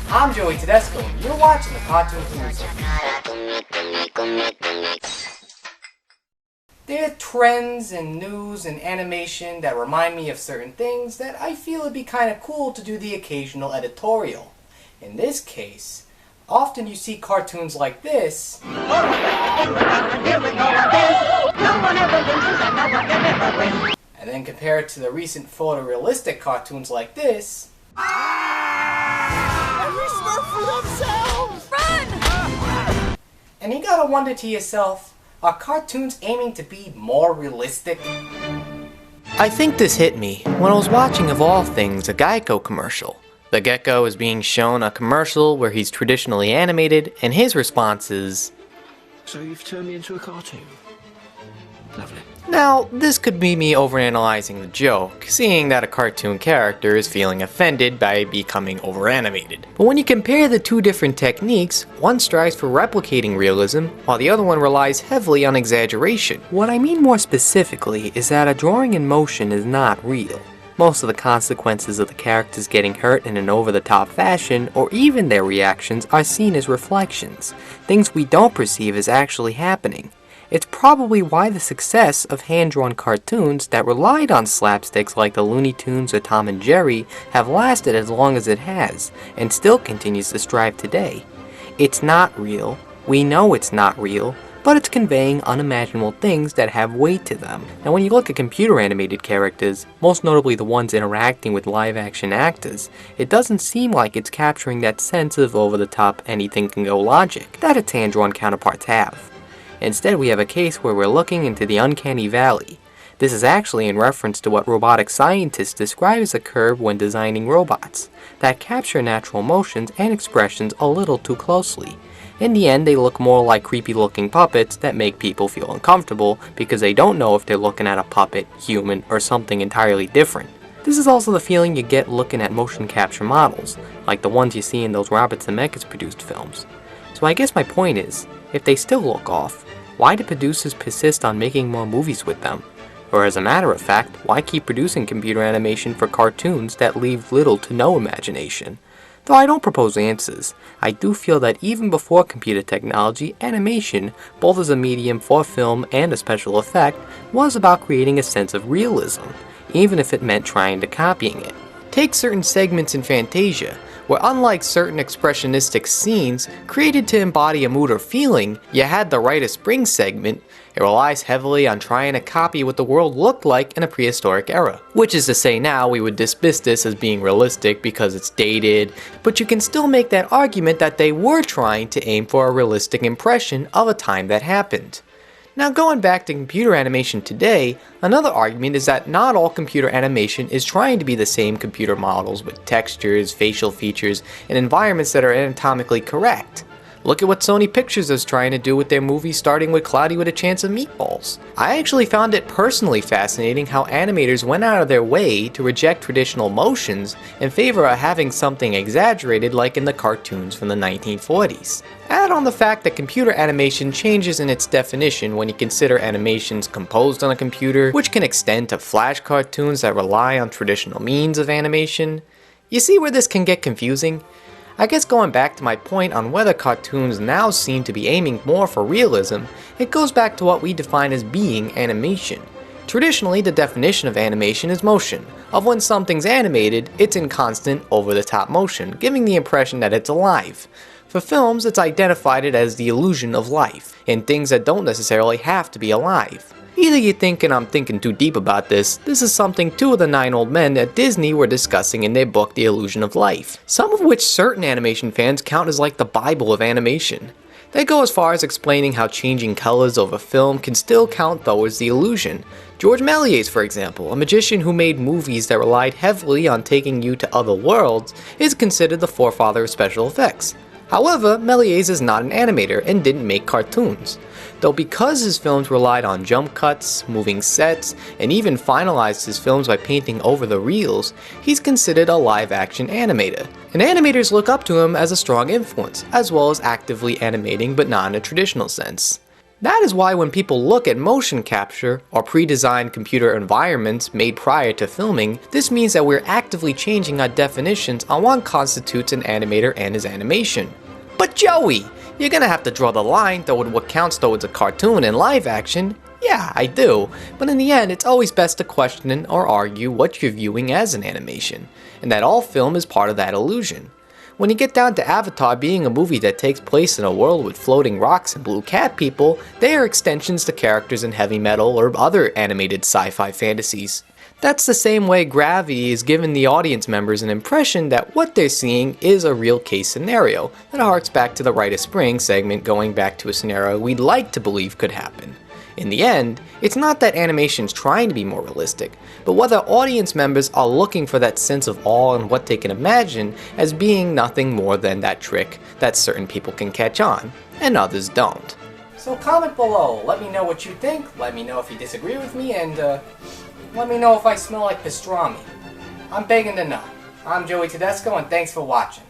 I'm Joey.T.Cartoon.P and you're watching the Cartoon Community. There are trends in news and animation that remind me of certain things that I feel it'd be kind of cool to do the occasional editorial. In this case, often you see cartoons like this, and then compare it to the recent photorealistic cartoons like this. Every Smurf for themselves! Run! And you gotta wonder to yourself, are cartoons aiming to be more realistic? I think this hit me when I was watching, of all things, a Gecko commercial. The Gecko is being shown a commercial where he's traditionally animated, and his response is, "So you've turned me into a cartoon? Lovely." Now, this could be me overanalyzing the joke, seeing that a cartoon character is feeling offended by becoming overanimated. But when you compare the two different techniques, one strives for replicating realism, while the other one relies heavily on exaggeration. What I mean more specifically is that a drawing in motion is not real. Most of the consequences of the characters getting hurt in an over-the-top fashion, or even their reactions, are seen as reflections, things we don't perceive as actually happening. It's probably why the success of hand-drawn cartoons that relied on slapsticks like the Looney Tunes or Tom and Jerry have lasted as long as it has, and still continues to strive today. It's not real, we know it's not real, but it's conveying unimaginable things that have weight to them. Now when you look at computer animated characters, most notably the ones interacting with live action actors, it doesn't seem like it's capturing that sense of over-the-top anything-can-go logic that its hand-drawn counterparts have. Instead, we have a case where we're looking into the Uncanny Valley. This is actually in reference to what robotic scientists describe as a curve when designing robots, that capture natural motions and expressions a little too closely. In the end, they look more like creepy looking puppets that make people feel uncomfortable because they don't know if they're looking at a puppet, human, or something entirely different. This is also the feeling you get looking at motion capture models, like the ones you see in those Robert Zemeckis produced films. So I guess my point is, if they still look off, why do producers persist on making more movies with them? Or as a matter of fact, why keep producing computer animation for cartoons that leave little to no imagination? Though I don't propose answers, I do feel that even before computer technology, animation, both as a medium for film and a special effect, was about creating a sense of realism, even if it meant trying to copying it. Take certain segments in Fantasia, where unlike certain expressionistic scenes created to embody a mood or feeling, you had the Rite of Spring segment. It relies heavily on trying to copy what the world looked like in a prehistoric era. Which is to say now we would dismiss this as being realistic because it's dated, but you can still make that argument that they were trying to aim for a realistic impression of a time that happened. Now going back to computer animation today, another argument is that not all computer animation is trying to be the same computer models with textures, facial features, and environments that are anatomically correct. Look at what Sony Pictures is trying to do with their movies starting with Cloudy with a Chance of Meatballs. I actually found it personally fascinating how animators went out of their way to reject traditional motions in favor of having something exaggerated like in the cartoons from the 1940s. Add on the fact that computer animation changes in its definition when you consider animations composed on a computer, which can extend to flash cartoons that rely on traditional means of animation. You see where this can get confusing? I guess going back to my point on whether cartoons now seem to be aiming more for realism, it goes back to what we define as being animation. Traditionally, the definition of animation is motion. Of when something's animated, it's in constant, over-the-top motion, giving the impression that it's alive. For films, it's identified as the illusion of life, in things that don't necessarily have to be alive. Either you're thinking I'm thinking too deep about this is something 2 of the 9 old men at Disney were discussing in their book The Illusion of Life, some of which certain animation fans count as like the Bible of animation. They go as far as explaining how changing colors over film can still count though as the illusion. George Méliès, for example, a magician who made movies that relied heavily on taking you to other worlds, is considered the forefather of special effects. However, Méliès is not an animator and didn't make cartoons. Though because his films relied on jump cuts, moving sets, and even finalized his films by painting over the reels, he's considered a live-action animator. And animators look up to him as a strong influence, as well as actively animating but not in a traditional sense. That is why when people look at motion capture, or pre-designed computer environments made prior to filming, this means that we're actively changing our definitions on what constitutes an animator and his animation. But Joey, you're gonna have to draw the line toward what counts towards a cartoon and live action. Yeah, I do, but in the end it's always best to question or argue what you're viewing as an animation, and that all film is part of that illusion. When you get down to Avatar being a movie that takes place in a world with floating rocks and blue cat people, they are extensions to characters in heavy metal or other animated sci-fi fantasies. That's the same way Gravity is giving the audience members an impression that what they're seeing is a real case scenario that harks back to the Rite of Spring segment, going back to a scenario we'd like to believe could happen. In the end, it's not that animation's trying to be more realistic, but whether audience members are looking for that sense of awe and what they can imagine as being nothing more than that trick that certain people can catch on, and others don't. So comment below, let me know what you think, let me know if you disagree with me, and let me know if I smell like pastrami. I'm begging to know. I'm Joey.T.Cartoon.P, and thanks for watching.